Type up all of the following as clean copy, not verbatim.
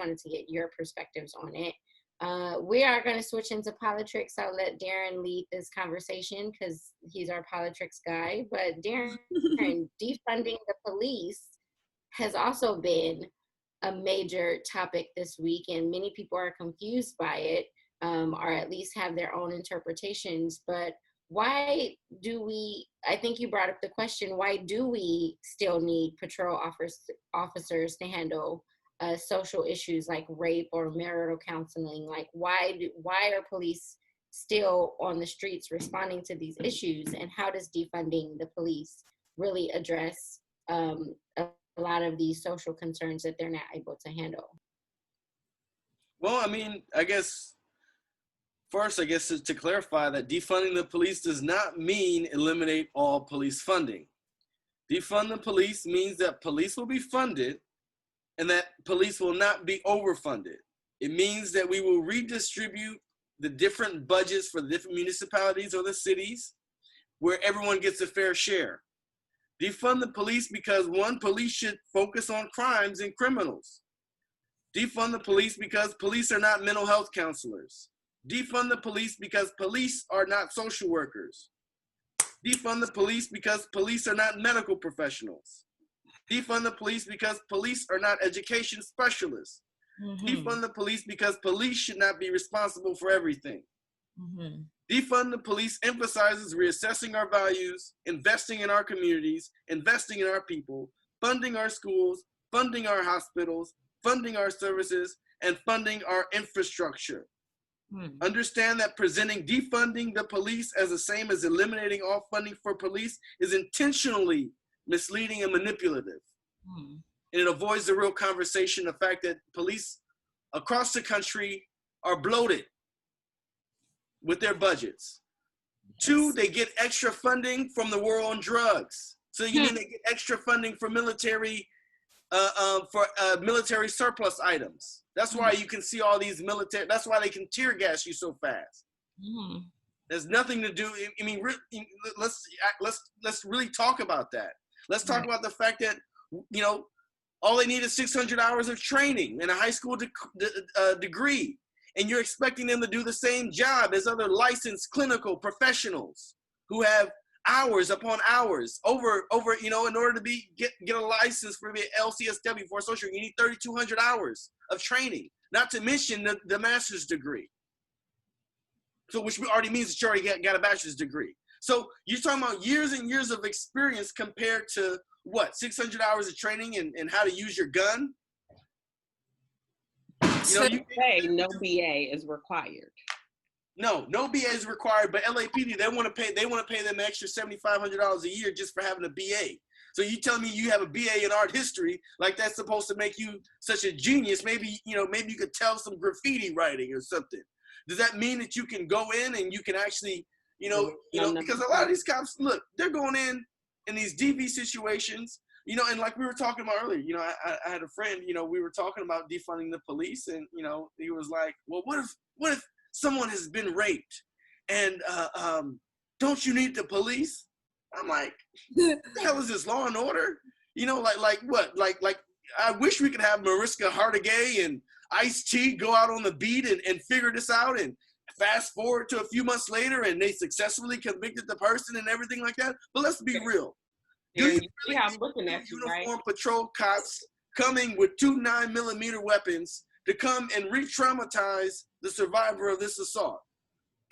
wanted to get your perspectives on it. We are going to switch into Politricks. I'll let Darren lead this conversation because he's our Politricks guy. But Darren, defunding the police has also been a major topic this week, and many people are confused by it, or at least have their own interpretations. But why do we, I think you brought up the question, why do we still need patrol officers to handle social issues like rape or marital counseling? Like, why are police still on the streets responding to these issues? And how does defunding the police really address a lot of these social concerns that they're not able to handle? Well, I mean, I guess first, to clarify that defunding the police does not mean eliminate all police funding. Defund the police means that police will be funded and that police will not be overfunded. It means that we will redistribute the different budgets for the different municipalities or the cities where everyone gets a fair share. Defund the police because, one, police should focus on crimes and criminals. Defund the police because police are not mental health counselors. Defund the police because police are not social workers. Defund the police because police are not medical professionals. Defund the police because police are not education specialists. Defund the police because police should not be responsible for everything. Defund the police emphasizes reassessing our values, investing in our communities, investing in our people, funding our schools, funding our hospitals, funding our services, and funding our infrastructure. Understand that presenting defunding the police as the same as eliminating all funding for police is intentionally misleading and manipulative. And it avoids the real conversation, the fact that police across the country are bloated with their budgets. Two, they get extra funding from the war on drugs. So you mean they get extra funding for military surplus items. That's why you can see all these military, that's why they can tear gas you so fast. There's nothing to do, I mean, let's really talk about that. Let's talk about the fact that, you know, all they need is 600 hours of training and a high school degree. And you're expecting them to do the same job as other licensed clinical professionals who have hours upon hours over, you know, in order to get a license for the LCSW for social, you need 3,200 hours of training, not to mention the master's degree. So which already means that you already got a bachelor's degree. So you're talking about years and years of experience compared to what, 600 hours of training and how to use your gun? You know, no BA is required. No BA is required, but LAPD, they want to pay them an extra $7,500 a year just for having a BA. So you telling me you have a BA in art history, like that's supposed to make you such a genius? Maybe, you know, maybe you could tell some graffiti writing or something. Does that mean that you can go in and you can actually, you know, because a lot of these cops, look, they're going in these DV situations, you know, and like we were talking about earlier, you know, I had a friend, you know, we were talking about defunding the police, and, you know, he was like, well, what if someone has been raped and don't you need the police? I'm like, what the hell is this, Law and Order? You know, like what? Like I wish we could have Mariska Hargitay and Ice-T go out on the beat and figure this out, and fast forward to a few months later and they successfully convicted the person and everything like that. But let's be real. Do you really I'm looking at you, uniformed patrol cops coming with 2 9mm weapons to come and re-traumatize the survivor of this assault?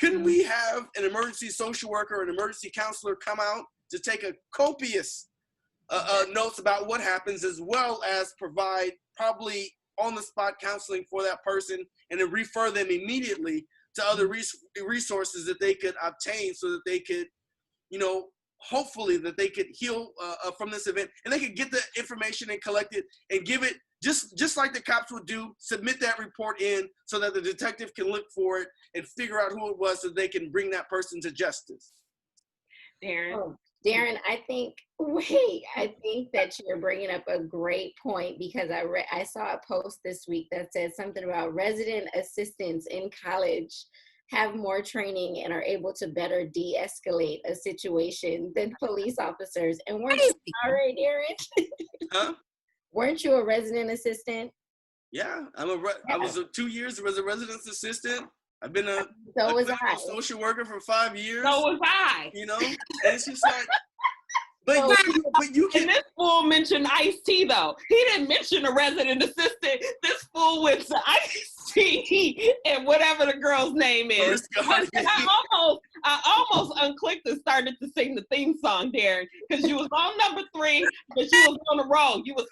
Couldn't we have an emergency social worker or an emergency counselor come out to take a copious notes about what happens, as well as provide probably on-the-spot counseling for that person, and then refer them immediately to other resources that they could obtain so that they could, you know, hopefully that they could heal from this event, and they could get the information and collect it and give it just like the cops would do, submit that report in so that the detective can look for it and figure out who it was so they can bring that person to justice. Darren, I think that you're bringing up a great point, because I saw a post this week that said something about resident assistants in college have more training and are able to better de-escalate a situation than police officers. And weren't you, all right, Darren? Huh? Weren't you a resident assistant? Yeah, I was 2 years as a residence assistant. I've been a clinical social worker for 5 years. So was I. You know, and it's just like, but you can. And this fool mentioned Ice-T though. He didn't mention a resident assistant. This fool went to Ice-T and whatever the girl's name is. I almost unclicked and started to sing the theme song, Darren, because you was on number 3, but you was on the road. You was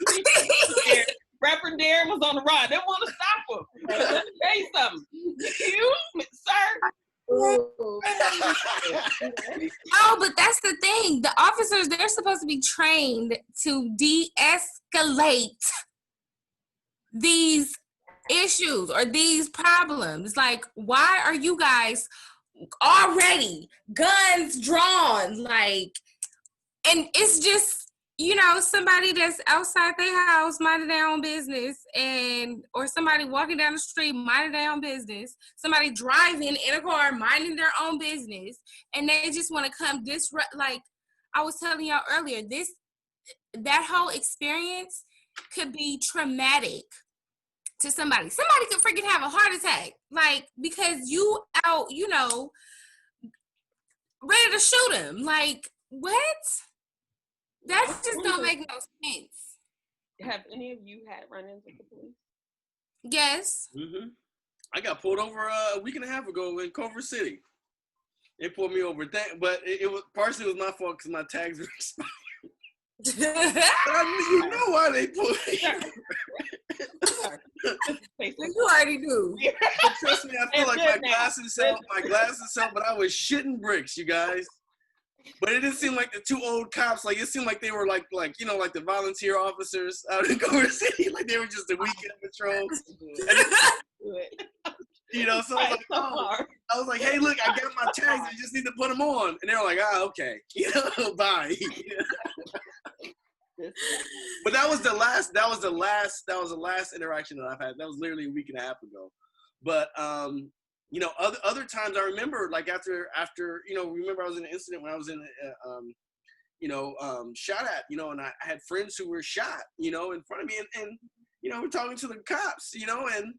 there. Reverend Darren was on the road. I didn't want to stop him. Let me tell you something. You, sir. Oh, but that's the thing. The officers, they're supposed to be trained to de-escalate these issues or these problems. Like, why are you guys already guns drawn? Like, and it's just, you know, somebody that's outside their house minding their own business, or somebody walking down the street minding their own business, somebody driving in a car minding their own business, and they just want to come disrupt. Like I was telling y'all earlier, that whole experience could be traumatic to somebody. Somebody could freaking have a heart attack, like, because you out, you know, ready to shoot him. Like, what? That just don't make no sense. Have any of you had run-ins with the police? Yes. Mm-hmm. I got pulled over a week and a half ago in Culver City. They pulled me over, but it was partially my fault because my tags were expired. But you know why they pulled me. You already do. But trust me, I feel like my glasses help, but I was shitting bricks, you guys. But it didn't seem like the 2 old cops. Like, it seemed like they were like you know, like the volunteer officers out in Culver City. Like, they were just a weekend patrol. You know, so I was like, hey, look, I got my tags. I just need to put them on. And they were like, okay, you know, bye. But that was the last interaction that I've had. That was literally a week and a half ago. But you know, other times I remember, like after you know, remember I was in an incident when I was in you know, shot at, you know, and I had friends who were shot, you know, in front of me, and you know, we're talking to the cops, you know, and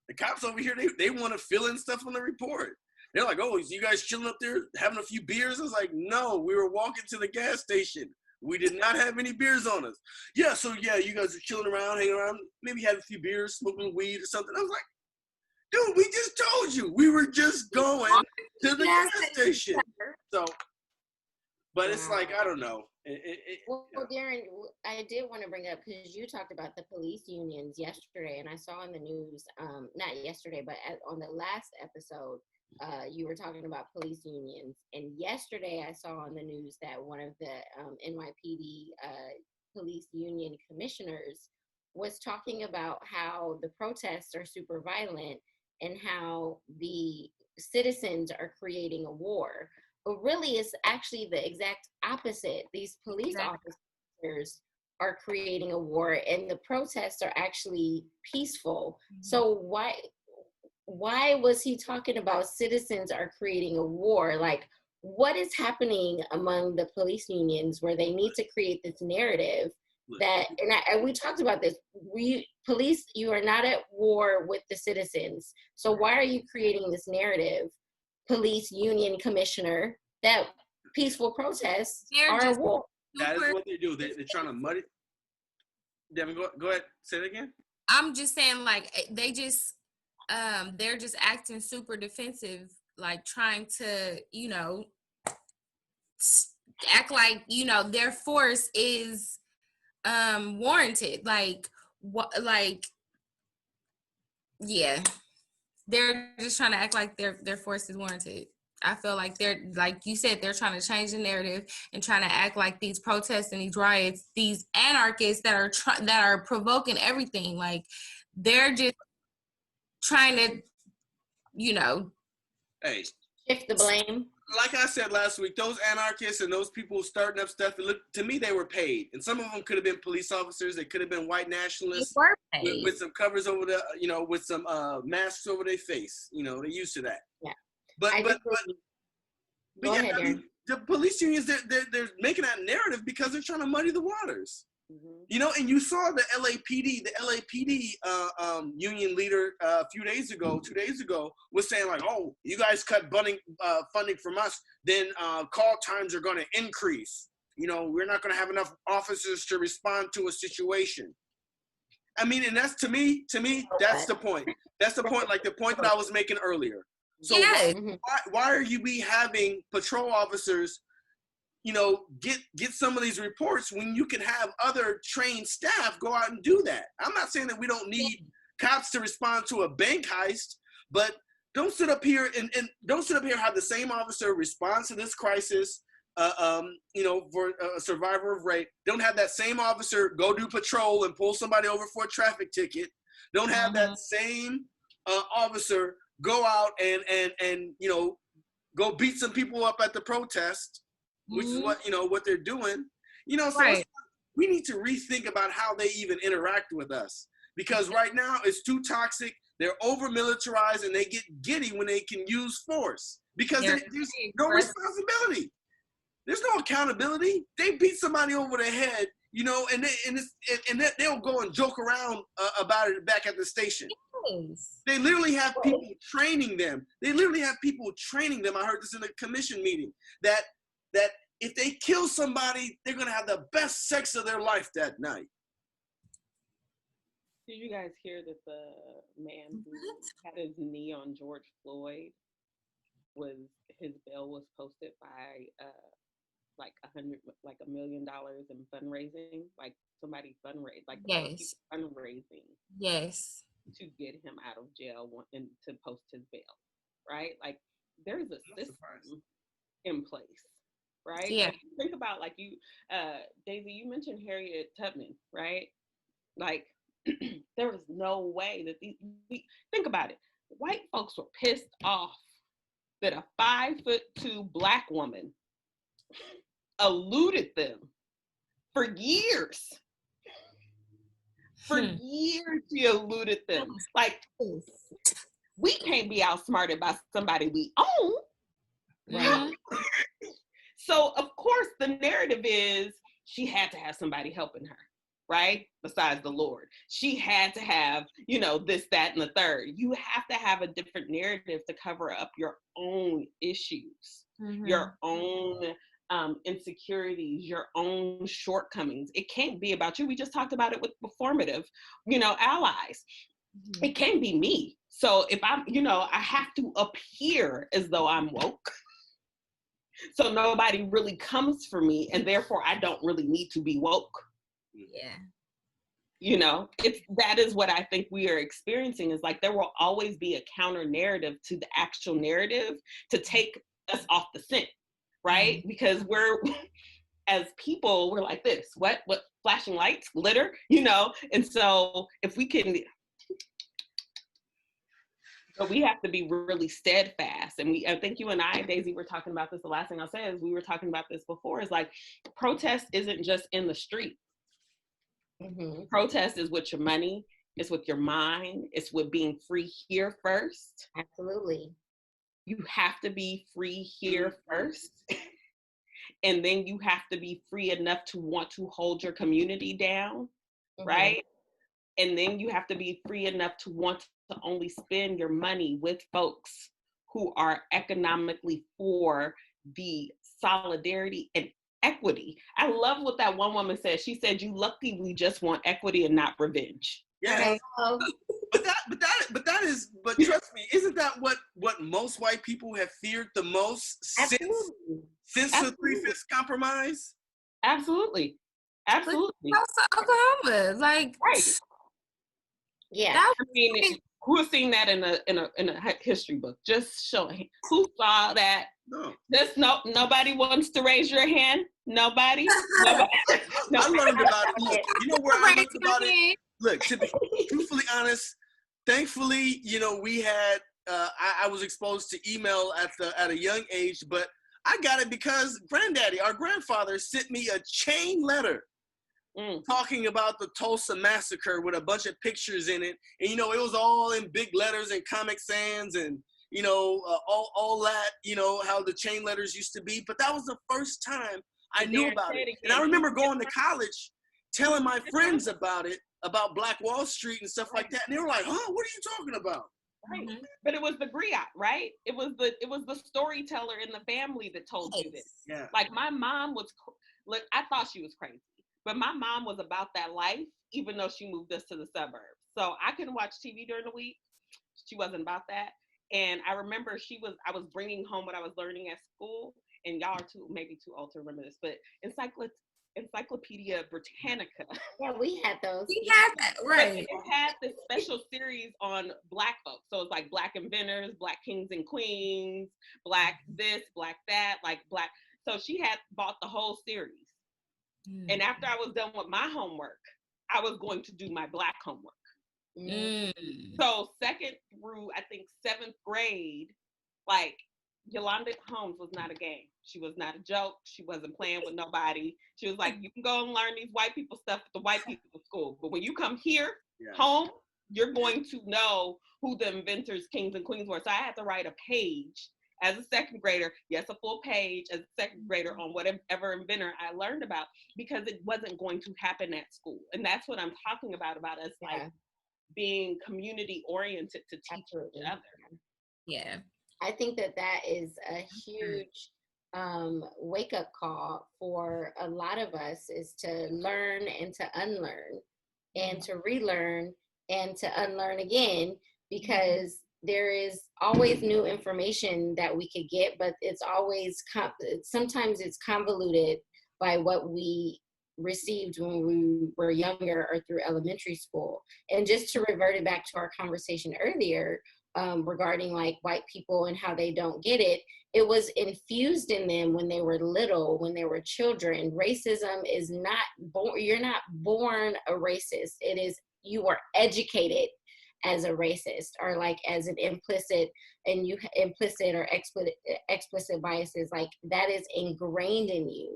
the cops over here, they want to fill in stuff on the report. They're like, oh, is you guys chilling up there having a few beers? I was like, no, we were walking to the gas station. We did not have any beers on us. Yeah, so yeah, you guys are chilling around, hanging around, maybe have a few beers, smoking weed or something. I was like, dude, we just told you we were just going to the gas station. So, but it's like, I don't know. Well, Darren, I did want to bring up, because you talked about the police unions yesterday, and I saw in the news, not yesterday, but on the last episode, you were talking about police unions. And yesterday I saw on the news that one of the NYPD police union commissioners was talking about how the protests are super violent and how the citizens are creating a war. But really, it's actually the exact opposite. These police officers are creating a war, and the protests are actually peaceful. Mm-hmm. So why was he talking about citizens are creating a war? Like, what is happening among the police unions where they need to create this narrative that, and we talked about this, police, you are not at war with the citizens. So why are you creating this narrative, police union commissioner, that peaceful protests are a war? That is what they do. They're trying to muddy. Devin, go ahead. Say it again. I'm just saying, like, they just, they're just acting super defensive, like trying to, you know, act like, you know, their force is warranted. Like, what? Like, yeah, they're just trying to act like their force is warranted. I feel like they're, like you said, they're trying to change the narrative and trying to act like these protests and these riots, these anarchists that are provoking everything, like they're just trying to, you know, hey, shift the blame. Like I said last week, those anarchists and those people starting up stuff, to me, they were paid. And some of them could have been police officers. They could have been white nationalists with some covers over the, you know, with some masks over their face. You know, they're used to that. Yeah. But go ahead, I mean, the police unions, they're making that narrative because they're trying to muddy the waters. You know, and you saw the LAPD union leader a few days ago, 2 days ago, was saying like, oh, you guys cut funding from us, then call times are going to increase. You know, we're not going to have enough officers to respond to a situation. I mean, and that's to me, that's the point. That's the point, like the point that I was making earlier. So why are we having patrol officers, you know, get some of these reports when you can have other trained staff go out and do that? I'm not saying that we don't need cops to respond to a bank heist, but don't sit up here and have the same officer respond to this crisis, you know, for a survivor of rape. Don't have that same officer go do patrol and pull somebody over for a traffic ticket. Don't have that same officer go out and you know, go beat some people up at the protest, which is what, you know, what they're doing. You know, so we need to rethink about how they even interact with us, because right now it's too toxic. They're over militarized and they get giddy when they can use force because there's no responsibility. There's no accountability. They beat somebody over the head, you know, and they'll go and joke around about it back at the station. They literally have people training them. I heard this in a commission meeting, that if they kill somebody, they're gonna have the best sex of their life that night. Did you guys hear that the man who had his knee on George Floyd his bail was posted by like $1 million in fundraising, like somebody fundraising. Yes. To get him out of jail and to post his bail, right? Like there's a system in place, right? Yeah. Like, think about like you, Daisy, you mentioned Harriet Tubman, right? Like there was no way that think about it. White folks were pissed off that a 5'2" Black woman eluded them for years. For years, she eluded them. Like, we can't be outsmarted by somebody we own. Right? So, of course, the narrative is she had to have somebody helping her, right? Besides the Lord. She had to have, you know, this, that, and the third. You have to have a different narrative to cover up your own issues, your own insecurities, your own shortcomings. It can't be about you. We just talked about it with performative, you know, allies. It can't be me. So if I'm, you know, I have to appear as though I'm woke. So nobody really comes for me, and therefore I don't really need to be woke. Yeah. You know, that is what I think we are experiencing, is like there will always be a counter narrative to the actual narrative to take us off the scent. Right? Because we're, as people, we're like this, what flashing lights, glitter, you know? And so if we can, but we have to be really steadfast. And I think you and I, Daisy, were talking about this. The last thing I'll say is we were talking about this before, is like protest isn't just in the street. Protest is with your money, it's with your mind, it's with being free here first. Absolutely. You have to be free here first. And then you have to be free enough to want to hold your community down, right? And then you have to be free enough to want to only spend your money with folks who are economically for the solidarity and equity. I love what that one woman said. She said, "You lucky we just want equity and not revenge." Yeah. But trust me, isn't that what most white people have feared the most since the 3/5 compromise? Absolutely. Oklahoma, like, right? Yeah. I mean, who has seen that in a history book? Just showing who saw that. No. Just nobody wants to raise your hand. Nobody. I learned about it. Look, you know where I learned about it? Look, to be truthfully honest, thankfully, you know, we had, I was exposed to email at a young age, but I got it because our grandfather sent me a chain letter talking about the Tulsa massacre with a bunch of pictures in it. And, you know, it was all in big letters and Comic Sans and, you know, all that, you know, how the chain letters used to be. But that was the first time I knew about it. And I remember going to college telling my friends about it, about Black Wall Street and stuff like that. And they were like, huh, what are you talking about? Right. But it was the griot, right? It was the storyteller in the family that told you this. Yeah. Like my mom was, like, I thought she was crazy, but my mom was about that life, even though she moved us to the suburbs. So I couldn't watch TV during the week. She wasn't about that. And I remember I was bringing home what I was learning at school, and y'all are maybe too old to remember this, but Encyclopedia Britannica. Yeah, we had those. We had that, right. It had this special series on Black folks. So it's like Black inventors, Black kings and queens, Black this, Black that, like Black. So she had bought the whole series. And after I was done with my homework, I was going to do my Black homework. So 2nd through, I think, 7th grade, like, Yolanda Holmes was not a game. She was not a joke. She wasn't playing with nobody. She was like, you can go and learn these white people stuff at the white people school, but when you come here, home, you're going to know who the inventors, kings, and queens were. So I had to write a page as a 2nd grader, yes, a full page as a 2nd grader on whatever inventor I learned about, because it wasn't going to happen at school. And that's what I'm talking about us, like, being community oriented to teach each other. Yeah. I think that is a huge wake-up call for a lot of us, is to learn and to unlearn and to relearn and to unlearn again, because there is always new information that we could get, but it's always, sometimes it's convoluted by what we received when we were younger or through elementary school. And just to revert it back to our conversation earlier, regarding like white people and how they don't get it, it was infused in them when they were little, when they were children. Racism is not born, you're not born a racist. It is, you are educated as a racist, or like as an implicit or explicit biases, like that is ingrained in you.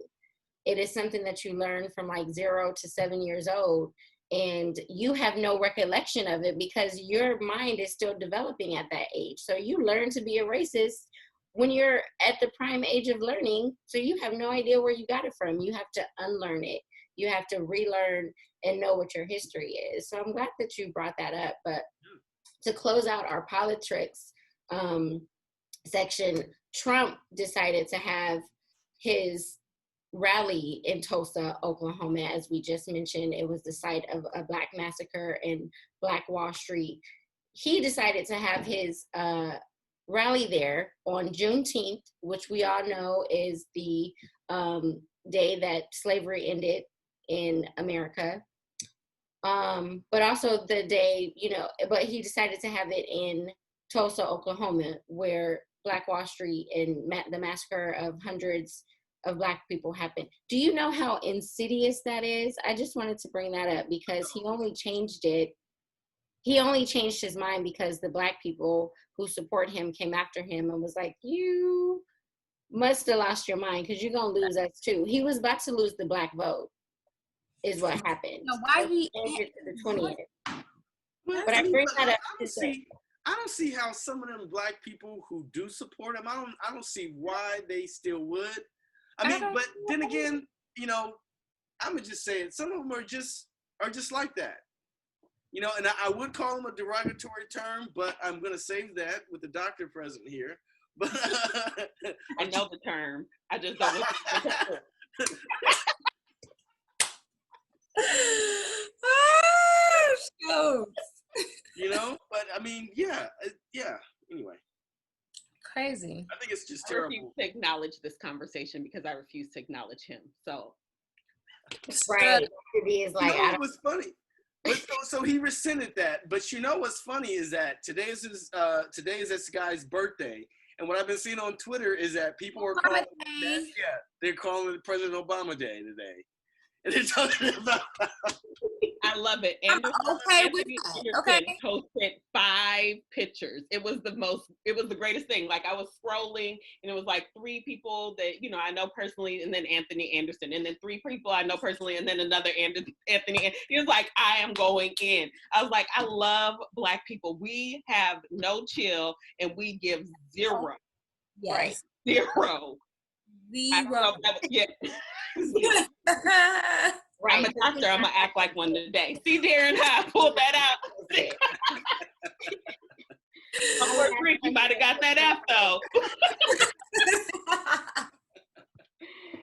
It is something that you learn from like 0 to 7 years old, and you have no recollection of it because your mind is still developing at that age. So you learn to be a racist when you're at the prime age of learning. So you have no idea where you got it from. You have to unlearn it. You have to relearn and know what your history is. So I'm glad that you brought that up. But to close out our Politricks section, Trump decided to have his rally in Tulsa, Oklahoma. As we just mentioned, it was the site of a Black massacre in Black Wall Street. He decided to have his rally there on Juneteenth, which we all know is the day that slavery ended in America. But also the day, but he decided to have it in Tulsa, Oklahoma, where Black Wall Street and the massacre of hundreds of Black people happened. Do you know how insidious that is? I just wanted to bring that up because he only changed his mind because the Black people who support him came after him and was like, you must have lost your mind because you're going to lose us too. He was about to lose the Black vote, is what happened. No, why so he changed it to the 20th. But I bring that up. I don't see how some of them Black people who do support him, I don't see why they still would. I mean, but then again, I'm gonna just say it. Some of them are just like that, And I would call them a derogatory term, but I'm gonna save that with the doctor present here. But I know the term. I just don't. But I mean, yeah. Anyway. Crazy. I think it's just I terrible. refuse to acknowledge this conversation because I refuse to acknowledge him. So, right. He is like, what's funny? So he rescinded that. But what's funny is that today is this guy's birthday, and what I've been seeing on Twitter is that people are calling they're calling it President Obama Day today, and they're talking about. I love it. Anderson posted 5 pictures. It was the greatest thing. Like I was scrolling and it was like 3 people that, I know personally, and then Anthony Anderson, and then 3 people I know personally, and then another Anthony. He was like, I am going in. I was like, I love Black people. We have no chill and we give 0. Yes. Right? 0. Zero. Yeah. I'm a doctor. I'm gonna act like one today. See, Darren, how I pulled that out. You might have got that F though.